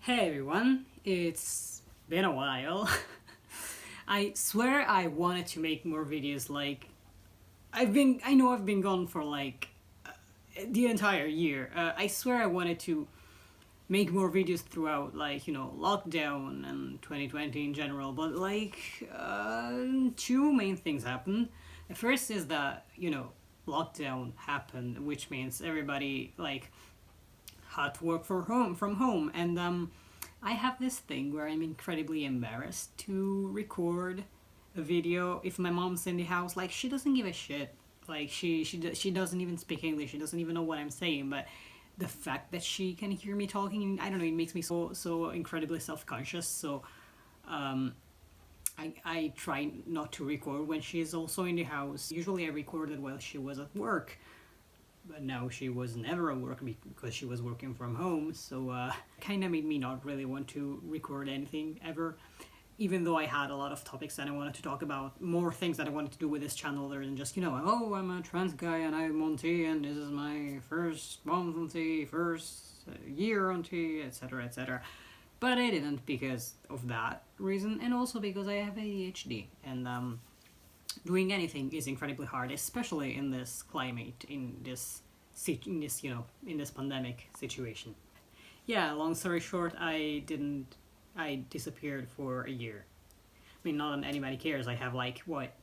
Hey everyone, it's been a while. I swear I wanted to make more videos. I know I've been gone for the entire year. I swear I wanted to make more videos throughout, lockdown and 2020 in general, but two main things happened. The first is that, lockdown happened, which means everybody, had to work from home, and I have this thing where I'm incredibly embarrassed to record a video if my mom's in the house. Like, she doesn't give a shit. She doesn't even speak English. She doesn't even know what I'm saying. But the fact that she can hear me talking, I don't know, it makes me so incredibly self-conscious. So um, I try not to record when she's also in the house. Usually I recorded while she was at work, but now she was never at work because she was working from home. So kind of made me not really want to record anything ever, even though I had a lot of topics that I wanted to talk about, more things that I wanted to do with this channel other than just, oh, I'm a trans guy and I'm Monty and this is my first month on T, first year on T, etc, etc. But I didn't because of that reason, and also because I have ADHD, and doing anything is incredibly hard, especially in this climate, in this pandemic situation. Yeah, long story short, I disappeared for a year. I mean, not that anybody cares. I have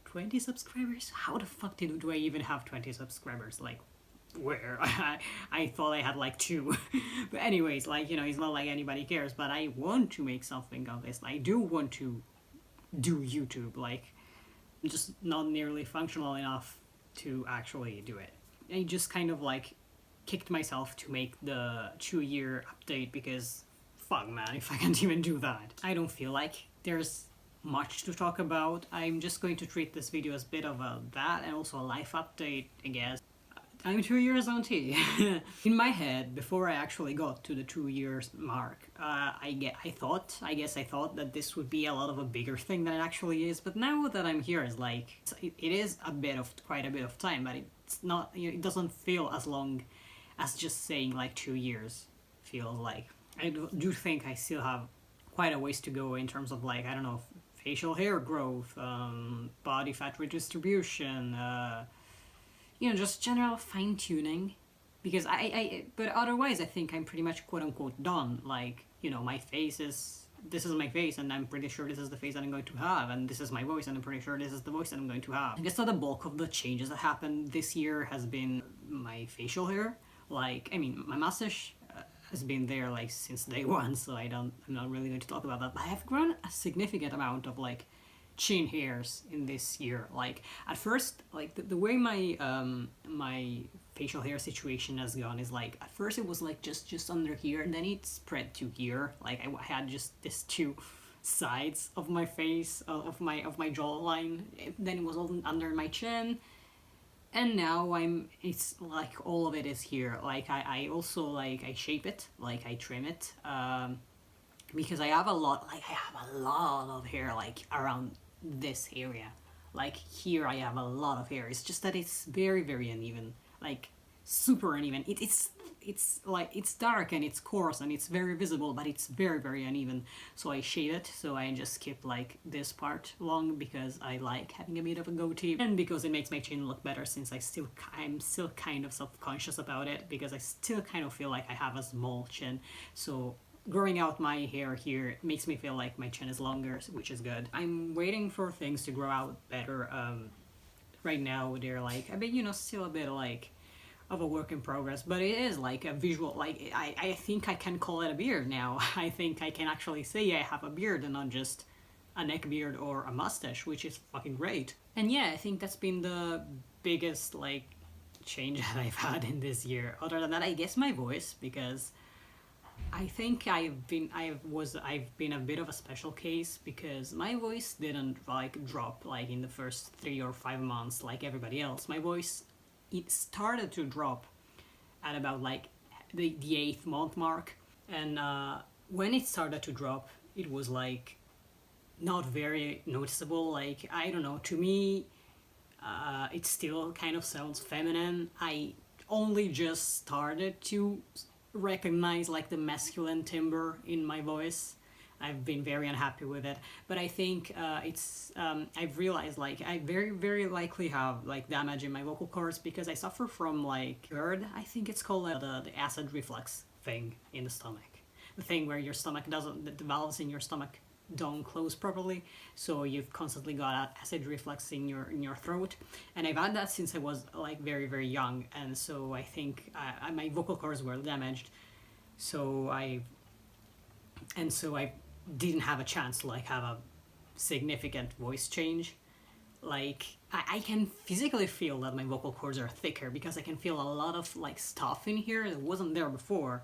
20 subscribers? How the fuck do I even have 20 subscribers? Like, where? I thought I had two. But anyways, it's not like anybody cares, but I want to make something of this. I do want to do YouTube, just not nearly functional enough to actually do it. I just kind of kicked myself to make the 2-year update because fuck man, if I can't even do that. I don't feel like there's much to talk about. I'm just going to treat this video as a bit of that and also a life update, I guess. I'm 2 years on T. In my head, before I actually got to the 2 years mark, I guess I thought that this would be a lot of a bigger thing than it actually is. But now that I'm here, it is quite a bit of time, but it's not. It doesn't feel as long as just saying 2 years feels like. I do think I still have quite a ways to go in terms of I don't know, facial hair growth, body fat redistribution. Just general fine-tuning, because but otherwise I think I'm pretty much quote-unquote done. This is my face and I'm pretty sure this is the face that I'm going to have, and this is my voice and I'm pretty sure this is the voice that I'm going to have. I guess that the bulk of the changes that happened this year has been my facial hair. My mustache has been there since day one, so I'm not really going to talk about that, but I have grown a significant amount of chin hairs in this year. At first, the way my facial hair situation has gone is at first it was just under here, and then it spread to here. I had just these two sides of my face, of my jawline. Then it was all under my chin, and now it's all of it is here. I also I shape it, I trim it, because I have a lot of hair around this area. Here I have a lot of hair. It's just that it's very, very uneven, super uneven. It's dark and it's coarse and it's very visible, but it's very, very uneven. So I shade it, so I just keep this part long because I like having a bit of a goatee, and because it makes my chin look better, since I'm still kind of self-conscious about it, because I still kind of feel like I have a small chin. So growing out my hair here makes me feel like my chin is longer, which is good. I'm waiting for things to grow out better. Right now they're still a bit of a work in progress, but it is a visual, I think I can call it a beard now. I think I can actually say I have a beard and not just a neck beard or a mustache, which is fucking great. And yeah, I think that's been the biggest change that I've had in this year. Other than that, I guess my voice, because I think I've been a bit of a special case, because my voice didn't drop in the first 3 or 5 months like everybody else. My voice, it started to drop at about the 8th month mark, and when it started to drop, it was not very noticeable. I don't know, to me it still kind of sounds feminine. I only just started to recognize like the masculine timbre in my voice. I've been very unhappy with it, but I think I've realized like I very likely have like damage in my vocal cords because I suffer from like GERD, I think it's called, the acid reflux thing in the stomach, the thing where your stomach doesn't, the valves in your stomach don't close properly, so you've constantly got acid reflux in your throat, and I've had that since I was like very young, and so I think my vocal cords were damaged, so I didn't have a chance to like have a significant voice change. Like I can physically feel that my vocal cords are thicker because I can feel a lot of like stuff in here that wasn't there before,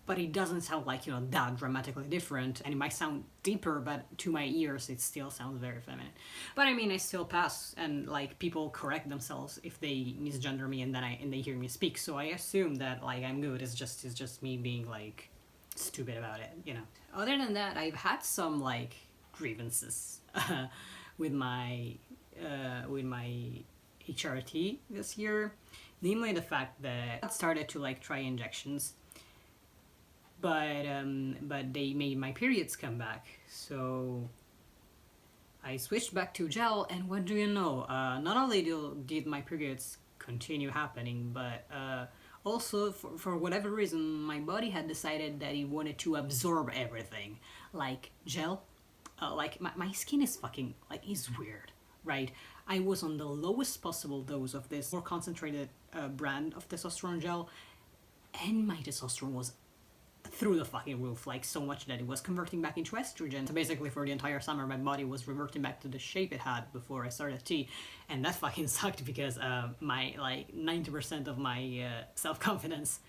but it doesn't sound like, you know, that dramatically different, and it might sound deeper, but to my ears it still sounds very feminine. But I mean, I still pass, and like people correct themselves if they misgender me and then they hear me speak, so I assume that like I'm good. It's just me being like stupid about it, you know. Other than that, I've had some like grievances with my HRT this year, namely the fact that I started to like try injections, but they made my periods come back, so I switched back to gel, and what do you know, not only did my periods continue happening, but also, for whatever reason, my body had decided that it wanted to absorb everything. Like, gel, like, my skin is fucking, like, is weird, right? I was on the lowest possible dose of this more concentrated brand of testosterone gel, and my testosterone was through the fucking roof, like so much that it was converting back into estrogen. So basically for the entire summer my body was reverting back to the shape it had before I started T, and that fucking sucked because my like 90% of my self-confidence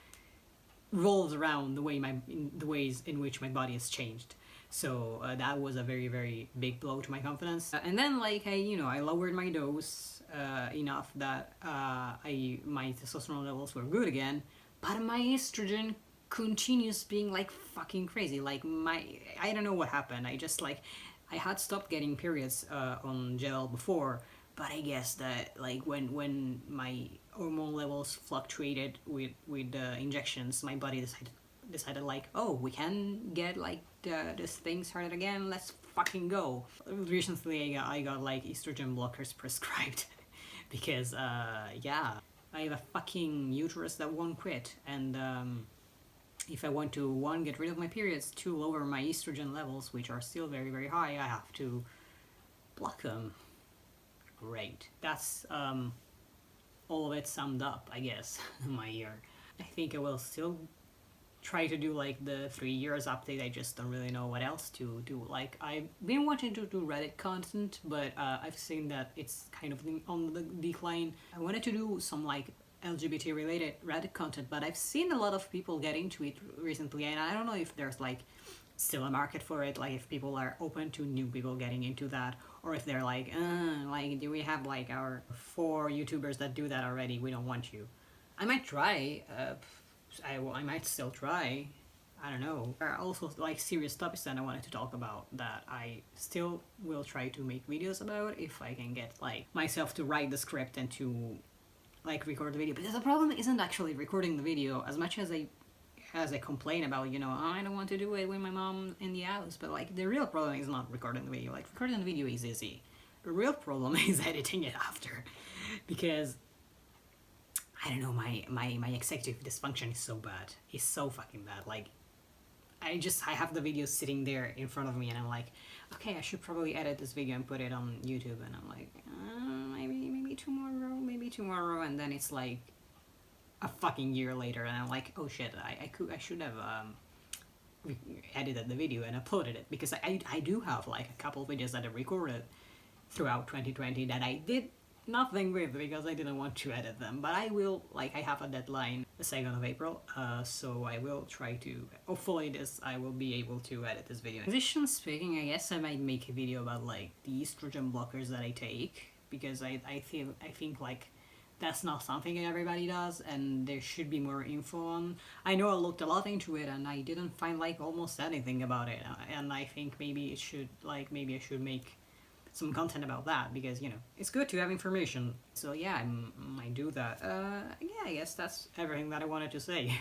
rolls around the ways in which my body has changed. So that was a very big blow to my confidence. And then like I lowered my dose enough that my testosterone levels were good again, but my estrogen continues being like fucking crazy. Like I don't know what happened. I just like I had stopped getting periods on gel before, but I guess that like when my hormone levels fluctuated with injections, my body decided like, oh, we can get like this thing started again, let's fucking go. Recently I got like estrogen blockers prescribed because yeah, I have a fucking uterus that won't quit, and if I want to, one, get rid of my periods, two, lower my estrogen levels, which are still very high, I have to block them. Great. That's all of it summed up, I guess, in my year. I think I will still try to do like the 3 years update. I just don't really know what else to do. Like, I've been wanting to do Reddit content, but I've seen that it's kind of on the decline. I wanted to do some like LGBT related Reddit content, but I've seen a lot of people get into it recently, and I don't know if there's like still a market for it, like if people are open to new people getting into that, or if they're like do we have like our 4 YouTubers that do that already, we don't want you. I might try, I might still try, I don't know. There are also like serious topics that I wanted to talk about that I still will try to make videos about if I can get like myself to write the script and to like record the video, because the problem isn't actually recording the video as much as I complain about, you know, I don't want to do it with my mom in the house, but like the real problem is not recording the video. Like, recording the video is easy. The real problem is editing it after, because I don't know, my executive dysfunction is so bad. It's so fucking bad. Like, I have the video sitting there in front of me, and I'm like, okay, I should probably edit this video and put it on YouTube, and I'm like, maybe tomorrow, and then it's like a fucking year later, and I'm like, oh shit, I should have edited the video and uploaded it, because I do have like a couple of videos that I recorded throughout 2020 that I did nothing with because I didn't want to edit them, but I will, like, I have a deadline the 2nd of April, so I will try to, hopefully I will be able to edit this video. Transition speaking, I guess I might make a video about like the estrogen blockers that I take, because I think like that's not something everybody does, and there should be more info on. I know I looked a lot into it and I didn't find like almost anything about it, and I think maybe I should make some content about that, because, you know, it's good to have information. So yeah, I might do that. Yeah, I guess that's everything that I wanted to say.